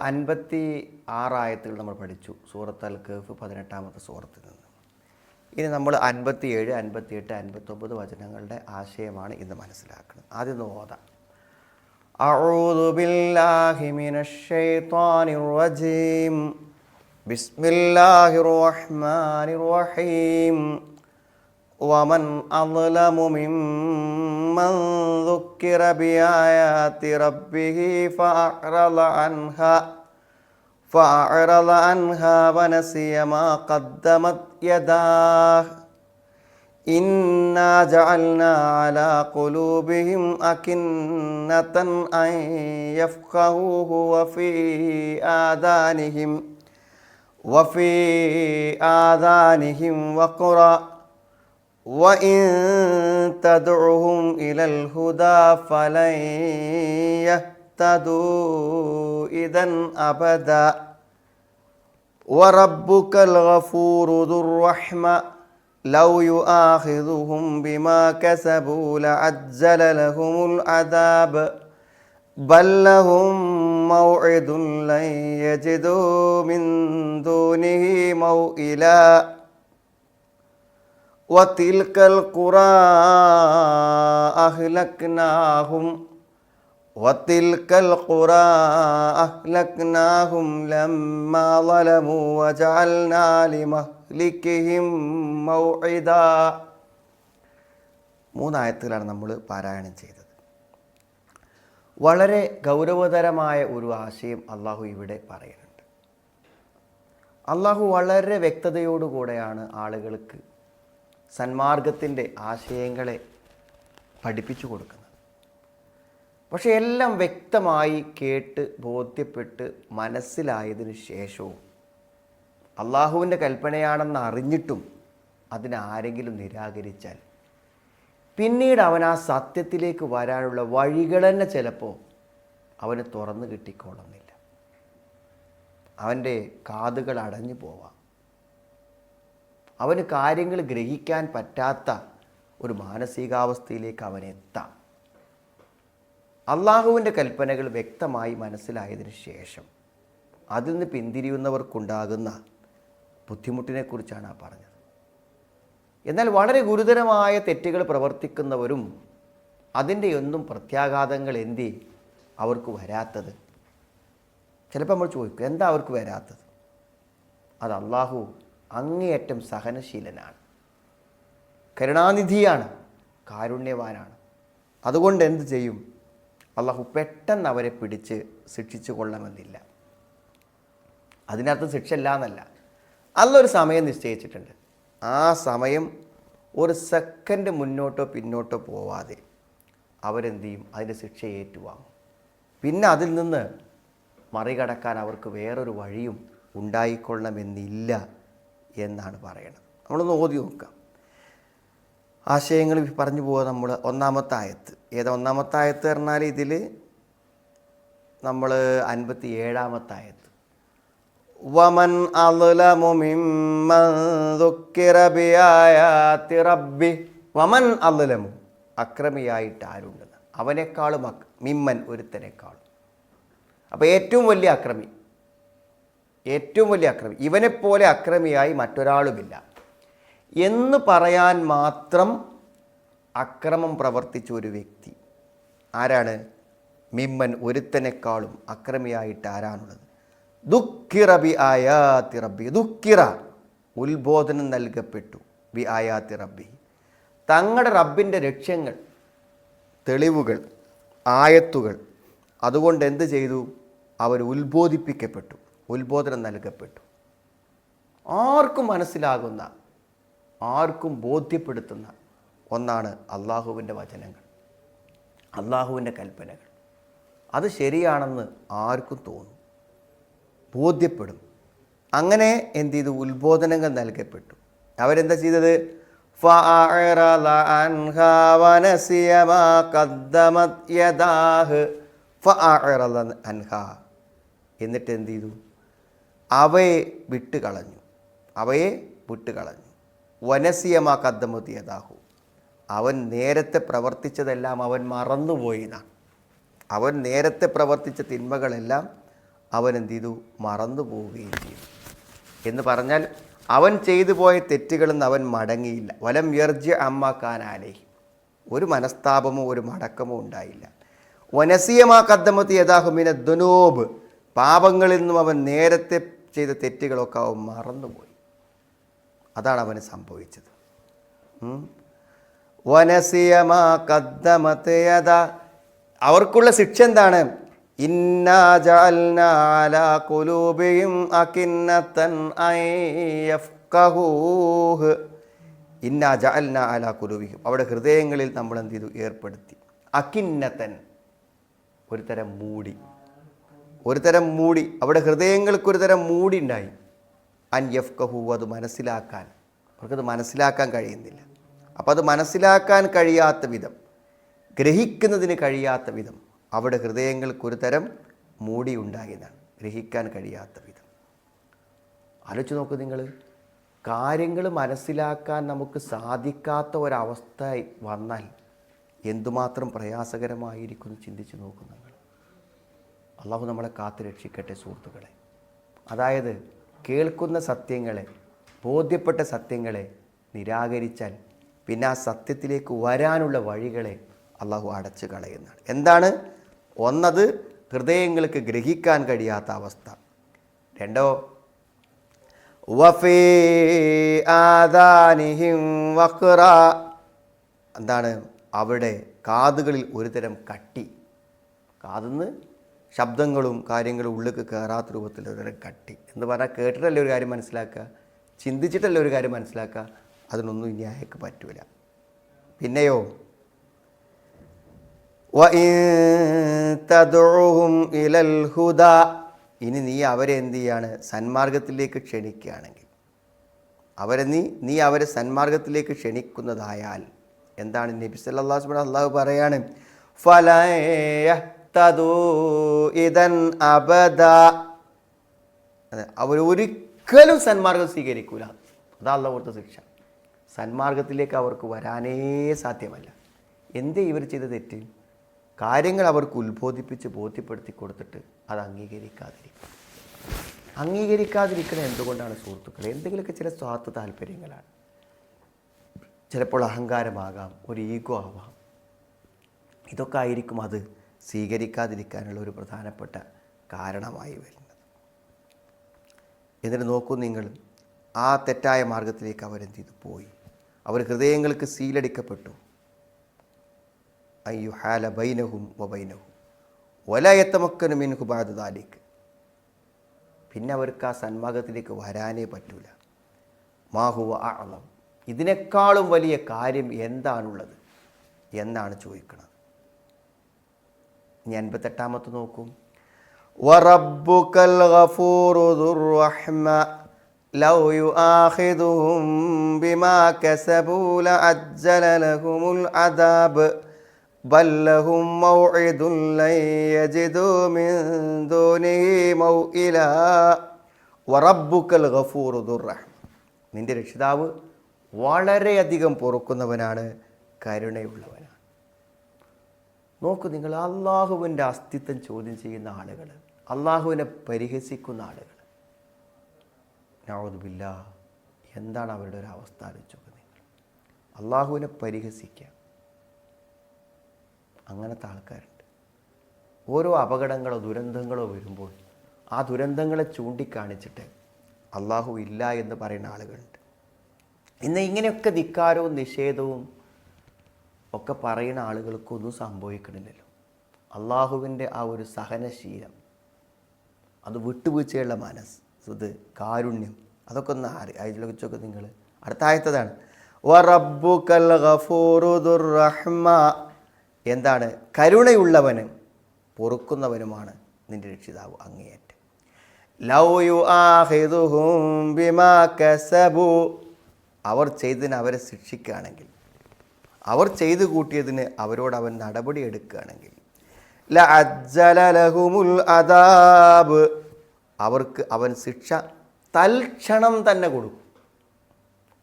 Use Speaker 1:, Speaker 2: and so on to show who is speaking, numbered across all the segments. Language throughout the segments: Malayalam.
Speaker 1: 56 ആയത്തുകൾ നമ്മൾ പഠിച്ചു. സൂറത്ത് അൽ കഹ്ഫ് 18-ാമത്തെ സൂറത്തിൽ നിന്ന്. ഇനി നമ്മൾ 57, 58, 59 വചനങ്ങളുടെ ആശയമാണ് ഇന്ന് മനസ്സിലാക്കുന്നത്. ആദ്യം ഓതാം. അഊദു ബില്ലാഹി മിനശ് ശൈത്വാനിർ റജീം. ബിസ്മില്ലാഹിർ റഹ്മാനിർ റഹീം. വമൻ അദ്ലമു മിമ്മൻ ദുക്കിറ ബിആയാതി റബ്ബിഹി ഫഅറള അൻഹാ വനസിയ മാ ഖദ്ദമത് യദാഹ് ഇന്നാ ജഅൽനാ അലാ ഖുലൂബിഹിം അകിന്നതൻ അൻ യഫ്ഖഹൂഹു വഫീ ആദാനിഹിം വഖറ وَإِن تَدْعُهُمْ إِلَى الْهُدَى فَلَنْ يَهْتَدُوا إِذًا أَبَدًا وَرَبُّكَ الْغَفُورُ ذُو الرَّحْمَةِ لَوْ يُؤَاخِذُهُمْ بِمَا كَسَبُوا لَعَجَّلَ لَهُمُ الْعَذَابَ بَلْ لَهُم مَّوْعِدٌ لَّن يَجِدُوا مِن دُونِهِ مَوْئِلًا وَتِلْكَ الْقُرَى أَهْلَكْنَاهُمْ لَمَّا ظَلَمُوا وَجَعَلْنَا لِمَهْلِكِهِم مَّوْعِدًا. 3 ആയത്തുകളാണ് നമ്മൾ പാരായണം ചെയ്തത്. വളരെ ഗൗരവതരമായ ഒരു ആശയം അള്ളാഹു ഇവിടെ പറയുന്നുണ്ട്. അള്ളാഹു വളരെ വ്യക്തതയോടുകൂടെയാണ് ആളുകൾക്ക് സന്മാർഗത്തിൻ്റെ ആശയങ്ങളെ പഠിപ്പിച്ചു കൊടുക്കുന്നത്. പക്ഷെ എല്ലാം വ്യക്തമായി കേട്ട് ബോധ്യപ്പെട്ട് മനസ്സിലായതിനു ശേഷവും അള്ളാഹുവിൻ്റെ കൽപ്പനയാണെന്ന് അറിഞ്ഞിട്ടും അതിനാരെങ്കിലും നിരാകരിച്ചാൽ പിന്നീട് അവൻ ആ സത്യത്തിലേക്ക് വരാനുള്ള വഴികൾ തന്നെ ചിലപ്പോൾ അവന് തുറന്നു കിട്ടിക്കൊള്ളുന്നില്ല. അവൻ്റെ കാതുകൾ അടഞ്ഞു പോവാം. അവന് കാര്യങ്ങൾ ഗ്രഹിക്കാൻ പറ്റാത്ത ഒരു മാനസികാവസ്ഥയിലേക്ക് അവനെത്താം. അള്ളാഹുവിൻ്റെ കൽപ്പനകൾ വ്യക്തമായി മനസ്സിലായതിനു ശേഷം അതിൽ നിന്ന് പിന്തിരിയുന്നവർക്കുണ്ടാകുന്ന ബുദ്ധിമുട്ടിനെക്കുറിച്ചാണ് ആ പറഞ്ഞത്. എന്നാൽ വളരെ ഗുരുതരമായ തെറ്റുകൾ പ്രവർത്തിക്കുന്നവരും അതിൻ്റെ ഒന്നും പ്രത്യാഘാതങ്ങൾ എന്തേ അവർക്ക് വരാത്തത്? ചിലപ്പോൾ നമ്മൾ ചോദിക്കും, എന്താ അവർക്ക് വരാത്തത്? അത് അള്ളാഹു അങ്ങേയറ്റം സഹനശീലനാണ്, കരുണാനിധിയാണ്, കാരുണ്യവാനാണ്. അതുകൊണ്ട് എന്ത് ചെയ്യും? അള്ളാഹു പെട്ടെന്ന് അവരെ പിടിച്ച് ശിക്ഷിച്ചു കൊള്ളണമെന്നില്ല. അതിനർത്ഥം ശിക്ഷ ഇല്ല എന്നല്ല. അല്ലൊരു സമയം നിശ്ചയിച്ചിട്ടുണ്ട്. ആ സമയം ഒരു സെക്കൻഡ് മുന്നോട്ടോ പിന്നോട്ടോ പോവാതെ അവരെന്ത് ചെയ്യും? അതിൻ്റെ ശിക്ഷ ഏറ്റുവാങ്ങും. പിന്നെ അതിൽ നിന്ന് മറികടക്കാൻ അവർക്ക് വേറൊരു വഴിയും ഉണ്ടായിക്കൊള്ളണമെന്നില്ല എന്നാണ് പറയണത്. നമ്മളൊന്ന് ഓതി നോക്കാം. ആശയങ്ങൾ പറഞ്ഞു പോവുക. നമ്മൾ 1-ാമത്തെ ആയത്ത് ഏതാ? 1-ാമത്തെ ആയത്ത് പറഞ്ഞാൽ ഇതിൽ നമ്മൾ 57-ാമത്തെ ആയത്ത്. വമൻ അദ്ലമു മിമ്മൻ ദുക്കിറ ബിആയാതി റബ്ബി. വമൻ അദ്ലമു, അക്രമിയായിട്ട് ആരുണ്ടെന്ന്? അവനേക്കാളും മിമ്മൻ, ഒരുത്തനേക്കാളും. അപ്പോൾ ഏറ്റവും വലിയ അക്രമി ഇവനെപ്പോലെ അക്രമിയായി മറ്റൊരാളുമില്ല എന്ന് പറയാൻ മാത്രം അക്രമം പ്രവർത്തിച്ച ഒരു വ്യക്തി ആരാണ്? മിമ്മൻ, ഒരുത്തനേക്കാളും അക്രമിയായിട്ട് ആരാണുള്ളത്? ദുഃഖിറ ബി ആയാതി റബ്ബി. ദുഃഖിറ, ഉത്ബോധനം നൽകപ്പെട്ടു. ബി ആയാതി റബ്ബി, തങ്ങളുടെ റബ്ബിൻ്റെ ലക്ഷ്യങ്ങൾ, തെളിവുകൾ, ആയത്തുകൾ. അതുകൊണ്ട് എന്ത് ചെയ്തു? അവർ ഉത്ബോധിപ്പിക്കപ്പെട്ടു, ഉത്ബോധനം നൽകപ്പെട്ടു. ആർക്കും മനസ്സിലാകുന്ന, ആർക്കും ബോധ്യപ്പെടുത്തുന്ന ഒന്നാണ് അള്ളാഹുവിൻ്റെ വചനങ്ങൾ, അള്ളാഹുവിൻ്റെ കൽപ്പനകൾ. അത് ശരിയാണെന്ന് ആർക്കും തോന്നും, ബോധ്യപ്പെടും. അങ്ങനെ എന്ത് ചെയ്തു? ഉത്ബോധനങ്ങൾ നൽകപ്പെട്ടു. അവരെന്താ ചെയ്തത്? ഫഅറള അൻഹാ വനസിയ മാ ഖദ്ദമത് യദാഹ്. ഫഅറള അൻഹാ, എന്നിട്ട് എന്ത് ചെയ്തു? അവയെ വിട്ടുകളഞ്ഞു. വനസിയ മാ ഖദ്ദമത് യദാഹു, അവൻ നേരത്തെ പ്രവർത്തിച്ചതെല്ലാം അവൻ മറന്നുപോയിന്നാണ്. അവൻ നേരത്തെ പ്രവർത്തിച്ച തിന്മകളെല്ലാം അവൻ എന്ത് ചെയ്തു? മറന്നു പോവുകയും ചെയ്തു. എന്ന് പറഞ്ഞാൽ അവൻ ചെയ്തു പോയ തെറ്റുകളിൽ നിന്ന് അവൻ മടങ്ങിയില്ല. വലം യർജി അമ്മാക്കാനാലേ, ഒരു മനസ്താപമോ ഒരു മടക്കമോ ഉണ്ടായില്ല. വനസിയമാ കദ്ദമത്ത് യഥാഹുമിന ദുനൂബ്, പാപങ്ങളിൽ നിന്നും അവൻ നേരത്തെ ചെയ്ത തെറ്റുകളൊക്കെ അവൻ മറന്നുപോയി. അതാണ് അവന് സംഭവിച്ചത്. വനസിയമാ കദ്ദമത്ത് യഥാ, അവർക്കുള്ള ശിക്ഷ എന്താണ്? ഇന്നാ ജഅൽനാ അലാ ഖുലൂബിഹിം അകിന്നതൻ അൻ യഫ്ഖഹൂഹ്. ഇന്നാ ജഅൽനാ അലാ ഖുലൂബിഹിം, അവിടെ ഹൃദയങ്ങളിൽ നമ്മൾ എന്ത് ചെയ്തു? ഏർപ്പെടുത്തി. അകിന്നതൻ, ഒരു തരം മൂടി, ഒരു തരം മൂടി. അവിടെ ഹൃദയങ്ങൾക്കൊരു തരം മൂടി ഉണ്ടായി. അൻ യഫ്ഖഹൂ, അത് മനസ്സിലാക്കാൻ, അവർക്കത് മനസ്സിലാക്കാൻ കഴിയുന്നില്ല. അപ്പോൾ അത് മനസ്സിലാക്കാൻ കഴിയാത്ത വിധം, ഗ്രഹിക്കുന്നതിന് കഴിയാത്ത വിധം അവിടെ ഹൃദയങ്ങൾക്കൊരു തരം മൂടി ഉണ്ടായതാണ്, ഗ്രഹിക്കാൻ കഴിയാത്ത വിധം. ആലോചിച്ച് നോക്കൂ നിങ്ങൾ, കാര്യങ്ങൾ മനസ്സിലാക്കാൻ നമുക്ക് സാധിക്കാത്ത ഒരവസ്ഥ വന്നാൽ എന്തുമാത്രം പ്രയാസകരമായിരിക്കും ചിന്തിച്ച് നോക്കൂ നിങ്ങൾ. അള്ളാഹു നമ്മളെ കാത്തു രക്ഷിക്കട്ടെ സുഹൃത്തുക്കളെ. അതായത് കേൾക്കുന്ന സത്യങ്ങളെ, ബോധ്യപ്പെട്ട സത്യങ്ങളെ നിരാകരിച്ചാൽ പിന്നെ ആ സത്യത്തിലേക്ക് വരാനുള്ള വഴികളെ അള്ളാഹു അടച്ചു കളയുന്നതാണ്. എന്താണ്? ഒന്നത് ഹൃദയങ്ങൾക്ക് ഗ്രഹിക്കാൻ കഴിയാത്ത അവസ്ഥ. രണ്ടോ, വഫീ ആദാനിഹിം വഖ്റ, എന്താണ്? അവിടെ കാതുകളിൽ ഒരു തരം കട്ടി, കാതിന്ന് ശബ്ദങ്ങളും കാര്യങ്ങളും ഉള്ളിലേക്ക് കയറാത്ത രൂപത്തിൽ ഒരു തരം കട്ടി. എന്ന് പറഞ്ഞാൽ കേട്ടിട്ടല്ലേ ഒരു കാര്യം മനസ്സിലാക്കുക, ചിന്തിച്ചിട്ടല്ലേ ഒരു കാര്യം മനസ്സിലാക്കുക. അതിനൊന്നും ഇനി അയക്ക് പറ്റൂല. പിന്നെയോ, തദ്ഉഹും ഇലൽ ഹുദാ, ഇനി നീ അവരെ എന്ത് ചെയ്യാണ്? സന്മാർഗത്തിലേക്ക് ക്ഷണിക്കുകയാണെങ്കിൽ, നീ അവരെ സന്മാർഗത്തിലേക്ക് ക്ഷണിക്കുന്നതായാൽ എന്താണ്? നബി സല്ലല്ലാഹു അലൈഹി വസല്ലം അല്ലാഹു പറയാണ്, ഫലാ യഹ്തദൂ ഇദൻ അബദാ, അവർ ഒരിക്കലും സന്മാർഗം സ്വീകരിക്കൂല. അതാ അല്ലാഹു കൊടുത്ത ശിക്ഷ. സന്മാർഗത്തിലേക്ക് അവർക്ക് വരാനേ സാധ്യമല്ല. എന്തേ ഇവർ ചെയ്ത തെറ്റ്? കാര്യങ്ങൾ അവർക്ക് ഉത്ബോധിപ്പിച്ച് ബോധ്യപ്പെടുത്തി കൊടുത്തിട്ട് അത് അംഗീകരിക്കാതിരിക്കുന്നത് എന്തുകൊണ്ടാണ് സുഹൃത്തുക്കളെ? എന്തെങ്കിലുമൊക്കെ ചില സ്വാർത്ഥ താല്പര്യങ്ങളാണ്. ചിലപ്പോൾ അഹങ്കാരമാകാം, ഒരു ഈഗോ ആവാം. ഇതൊക്കെ ആയിരിക്കും അത് സ്വീകരിക്കാതിരിക്കാനുള്ള ഒരു പ്രധാനപ്പെട്ട കാരണമായി വരുന്നത്. എന്നിട്ട് നോക്കൂ നിങ്ങൾ, ആ തെറ്റായ മാർഗത്തിലേക്ക് അവരെന്ത് ചെയ്തു? പോയി. അവർ ഹൃദയങ്ങൾക്ക് സീലടിക്കപ്പെട്ടു. അയ്യുഹാല ബൈനഹും വബൈനഹും വലാ യതമക്കനു മിൻഹു ബഅദ ദാലിക്, പിന്നെ അവർക്ക് ആ സന്മാർഗത്തിലേക്ക് വരാനേ പറ്റൂല. മാ ഹുവ അഅ്ലം, ഇതിനേക്കാളും വലിയ കാര്യം എന്താണുള്ളത് എന്നാണ് ചോദിക്കുന്നത്. ഇനി 58-ാമത്തെ നോക്കൂ. വറബ്ബുകൽ ഗഫൂറു ദുർ റഹ്മ ലൗ യുആഖിദുഹും ബിമാ കസബൂ ലഅജ്ജല ലഹുമുൽ അദാബ് ബൽ ലഹും മൗഇദുൻ ലൻ യജിദൂ മിൻ ദൂനിഹി മൗഇലാ വറബ്ബുകൽ ഗഫൂറു ദുർ റഹ്മ, നിന്റെ രക്ഷിതാവ് വളരെയധികം പൊറുക്കുന്നവനാണ്, കരുണയുള്ളവനാണ്. നോക്കൂ നിങ്ങൾ, അള്ളാഹുവിൻ്റെ അസ്തിത്വം ചോദ്യം ചെയ്യുന്ന ആളുകൾ, അള്ളാഹുവിനെ പരിഹസിക്കുന്ന ആളുകൾ, നഊദു ബില്ലാഹ്, എന്താണ് അവരുടെ ഒരു അവസ്ഥ ആലോചിച്ചത് നിങ്ങൾ? അള്ളാഹുവിനെ പരിഹസിക്കുക, അങ്ങനത്തെ ആൾക്കാരുണ്ട്. ഓരോ അപകടങ്ങളോ ദുരന്തങ്ങളോ വരുമ്പോൾ ആ ദുരന്തങ്ങളെ ചൂണ്ടിക്കാണിച്ചിട്ട് അള്ളാഹു ഇല്ല എന്ന് പറയുന്ന ആളുകളുണ്ട്. ഇന്ന് ഇങ്ങനെയൊക്കെ ധിക്കാരവും നിഷേധവും ഒക്കെ പറയുന്ന ആളുകൾക്കൊന്നും സംഭവിക്കണില്ലല്ലോ. അള്ളാഹുവിൻ്റെ ആ ഒരു സഹനശീലം, അത് വിട്ടുവീഴ്ചയുള്ള മനസ്സ്, ഇത് കാരുണ്യം, അതൊക്കെ ഒന്ന് ആലോചിച്ചൊക്കെ നിങ്ങൾ. അടുത്ത ആയത്തതാണ് വറബ്ബുകൽ ഗഫൂറു ദുർ റഹ്മ, എന്താണ്? കരുണയുള്ളവനും പൊറുക്കുന്നവനുമാണ് നിന്റെ രക്ഷിതാവ് അങ്ങേയറ്റം. ലൗ യുആഖിദുഹും ബിമാ കസബൂ, അവർ ചെയ്തതിന് അവരെ ശിക്ഷിക്കുകയാണെങ്കിൽ, അവർ ചെയ്തു കൂട്ടിയതിന് അവരോട് അവൻ നടപടി എടുക്കുകയാണെങ്കിൽ, ലഅജ്ജല ലഹുമുൽ അദാബ്, അവർക്ക് അവൻ ശിക്ഷ തൽക്ഷണം തന്നെ കൊടുക്കും.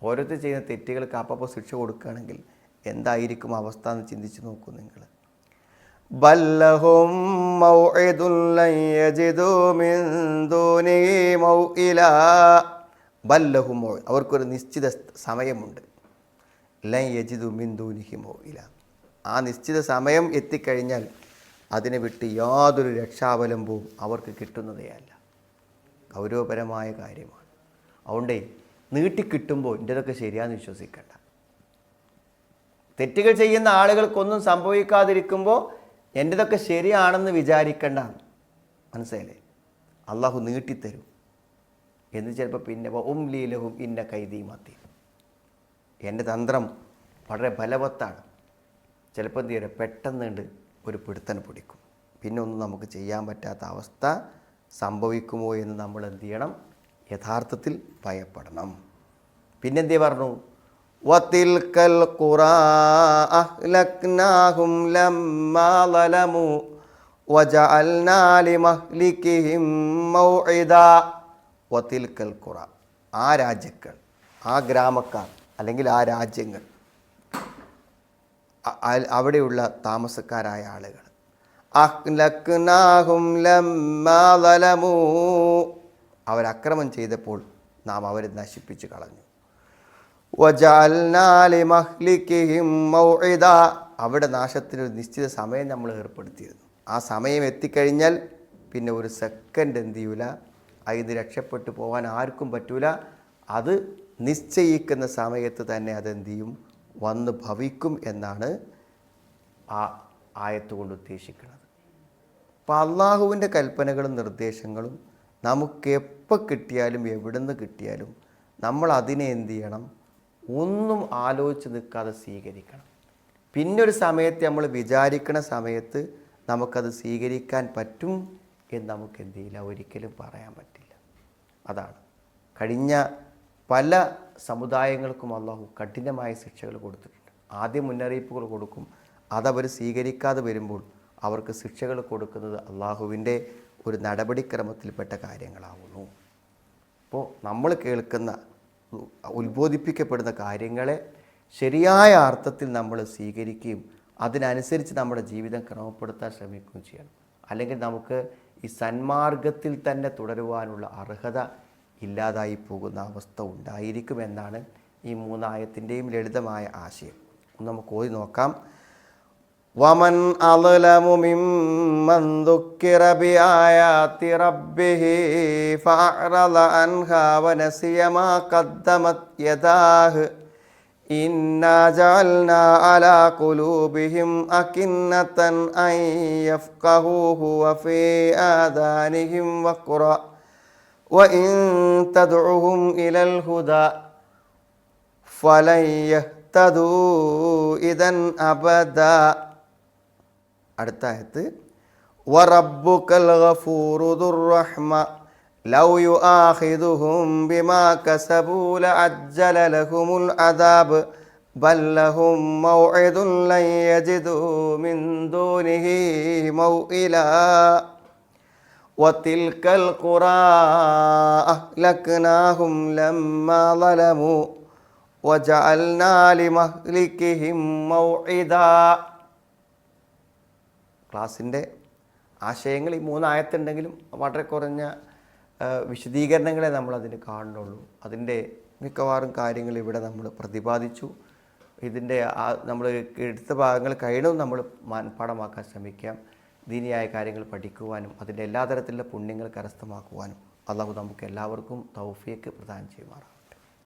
Speaker 1: ഓരോരുത്തർ ചെയ്യുന്ന തെറ്റുകൾക്ക് അപ്പോൾ ശിക്ഷ കൊടുക്കുകയാണെങ്കിൽ എന്തായിരിക്കും അവസ്ഥ എന്ന് ചിന്തിച്ച് നോക്കൂ നിങ്ങൾ. ബല്ലഹും മൗഇദുൻ ലൻ യജിദു മിൻ ദൂനിഹി മൗഇലാ. ബല്ലഹും മൗഇദ്, അവർക്കൊരു നിശ്ചിത സമയമുണ്ട്. ലൻ യജിദു മിൻ ദൂനിഹി മൗഇലാ, ആ നിശ്ചിത സമയം എത്തിക്കഴിഞ്ഞാൽ അതിനെ വിട്ട് യാതൊരു രക്ഷാവലംബവും അവർക്ക് കിട്ടുന്നതേ അല്ല. ഗൗരവപരമായ കാര്യമാണ്. അതുകൊണ്ടേ നീട്ടിക്കിട്ടുമ്പോൾ ഇൻ്റെതൊക്കെ ശരിയാണെന്ന് വിശ്വസിക്കേണ്ട. തെറ്റുകൾ ചെയ്യുന്ന ആളുകൾക്കൊന്നും സംഭവിക്കാതിരിക്കുമ്പോൾ എൻ്റെതൊക്കെ ശരിയാണെന്ന് വിചാരിക്കേണ്ട. മനസ്സിലായില്ലേ? അള്ളാഹു നീട്ടിത്തരും എന്ന് ചിലപ്പോൾ പിന്നെ ലീലഹും ഇന്ന കൈദീമത്തി, എൻ്റെ തന്ത്രം വളരെ ബലവത്താണ്. ചിലപ്പോൾ എന്ത് ചെയ്യണം, പെട്ടെന്നുണ്ട് ഒരു പിടുത്തൻ പിടിക്കും. പിന്നെ ഒന്നും നമുക്ക് ചെയ്യാൻ പറ്റാത്ത അവസ്ഥ സംഭവിക്കുമോ എന്ന് നമ്മൾ എന്ത് ചെയ്യണം, യഥാർത്ഥത്തിൽ ഭയപ്പെടണം. പിന്നെന്തേ പറഞ്ഞു, വതിൽകൽ ഖുറാ അഹ്ലക്നാഹും ലമ്മാ ളലമു വജഅൽനാ ലിമഹ്ലികിഹിം മൗഇദാ. വതിൽകൽ ഖുറാ, ആ രാജ്യങ്ങൾ, ആ ഗ്രാമക്കാർ അല്ലെങ്കിൽ ആ രാജ്യങ്ങൾ, അവിടെയുള്ള താമസക്കാരായ ആളുകൾ, അഹ്ലക്നാഹും ലമ്മാ ളലമു, അവരക്രമം ചെയ്തപ്പോൾ നാം അവരെ നശിപ്പിച്ച് കളഞ്ഞു. വജഅൽനാ ലിമഹ്ലികിഹിം മൗഇദാ, അവിടെ നാശത്തിനൊരു നിശ്ചിത സമയം നമ്മൾ ഏർപ്പെടുത്തിയിരുന്നു. ആ സമയം എത്തിക്കഴിഞ്ഞാൽ പിന്നെ ഒരു സെക്കൻഡ് എന്ത് ചെയ്യൂല, അതിന് രക്ഷപ്പെട്ടു പോകാൻ ആർക്കും പറ്റൂല. അത് നിശ്ചയിക്കുന്ന സമയത്ത് തന്നെ അതെന്ത് ചെയ്യും, വന്ന് ഭവിക്കും എന്നാണ് ആ ആയത്ത് കൊണ്ട് ഉദ്ദേശിക്കുന്നത്. അപ്പോൾ അള്ളാഹുവിൻ്റെ കൽപ്പനകളും നിർദ്ദേശങ്ങളും നമുക്ക് എപ്പോൾ കിട്ടിയാലും എവിടുന്ന് കിട്ടിയാലും നമ്മൾ അതിനെ എന്ത് ചെയ്യണം, ഒന്നും ആലോചിച്ച് നിൽക്കാതെ സ്വീകരിക്കണം. പിന്നൊരു സമയത്ത് നമ്മൾ വിചാരിക്കുന്ന സമയത്ത് നമുക്കത് സ്വീകരിക്കാൻ പറ്റും എന്ന് നമുക്ക് എന്ത് ചെയ്യില്ല, ഒരിക്കലും പറയാൻ പറ്റില്ല. അതാണ് കഴിഞ്ഞ പല സമുദായങ്ങൾക്കും അള്ളാഹു കഠിനമായ ശിക്ഷകൾ കൊടുത്തിട്ടുണ്ട്. ആദ്യം മുന്നറിയിപ്പുകൾ കൊടുക്കും, അതവർ സ്വീകരിക്കാതെ വരുമ്പോൾ അവർക്ക് ശിക്ഷകൾ കൊടുക്കുന്നത് അള്ളാഹുവിൻ്റെ ഒരു നടപടിക്രമത്തിൽപ്പെട്ട കാര്യങ്ങളാവുന്നു. അപ്പോൾ നമ്മൾ കേൾക്കുന്ന ഉത്ബോധിപ്പിക്കപ്പെടുന്ന കാര്യങ്ങളെ ശരിയായ അർത്ഥത്തിൽ നമ്മൾ സ്വീകരിക്കുകയും അതിനനുസരിച്ച് നമ്മുടെ ജീവിതം ക്രമപ്പെടുത്താൻ ശ്രമിക്കുകയും ചെയ്യണം. അല്ലെങ്കിൽ നമുക്ക് ഈ സന്മാർഗത്തിൽ തന്നെ തുടരുവാനുള്ള അർഹത ഇല്ലാതായി പോകുന്ന അവസ്ഥ ഉണ്ടായിരിക്കുമെന്നാണ് ഈ മൂന്നായത്തിൻ്റെയും ലളിതമായ ആശയം. നമുക്ക് ഓതി നോക്കാം. വമൻ അളലമു മിമ്മൻ ദുക്കിറ ബിആയാതി റബ്ബിഹി ഫഅറള അൻഹാ വനസിയ മാ ഖദ്ദമത് യദാഹു ഇന്നാ ജഅൽനാ അലാ ഖുലൂബിഹിം അകിന്നതൻ അൻ യഫ്ഖഹൂഹു വഫീ ആദാനിഹിം വഖറ വഇൻ തദ്ഉഹും ഇലൽ ഹുദാ ഫലൻ യഹ്തദൂ ഇദൻ അബദാ. അടുത്ത ആയത്ത്, വറബ്ബുകൽ ഗഫൂറു ദുർ റഹ്മ ലൗ യുആഖിദുഹും ബിമാ കസബൂ ലഅജ്ജല ലഹുമുൽ അദാബ് ബൽ ലഹും മൗഇദുൻ ലൻ യജിദൂ മിൻ ദൂനിഹി മൗഇലാ. വതിൽകൽ ഖുറാ അഹ്ലക്നാഹും ലമ്മാ ളലമു വജഅൽനാ ലിമഹ്ലികിഹിം മൗഇദാ. ക്ലാസിൻ്റെ ആശയങ്ങൾ ഈ മൂന്നായത്തുണ്ടെങ്കിലും വളരെ കുറഞ്ഞ വിശദീകരണങ്ങളെ നമ്മളതിന് കാണുന്നുള്ളൂ. അതിൻ്റെ മിക്കവാറും കാര്യങ്ങൾ ഇവിടെ നമ്മൾ പ്രതിപാദിച്ചു. ഇതിൻ്റെ നമ്മൾ എടുത്ത ഭാഗങ്ങൾ കഴിയണവും നമ്മൾ മനഃപാഠമാക്കാൻ ശ്രമിക്കാം. ദീനിയായ കാര്യങ്ങൾ പഠിക്കുവാനും അതിൻ്റെ എല്ലാ തരത്തിലുള്ള പുണ്യങ്ങൾ കരസ്ഥമാക്കുവാനും അള്ളാഹു നമുക്ക് എല്ലാവർക്കും തൗഫീഖ് പ്രദാനം ചെയ്യുമാറാണ്.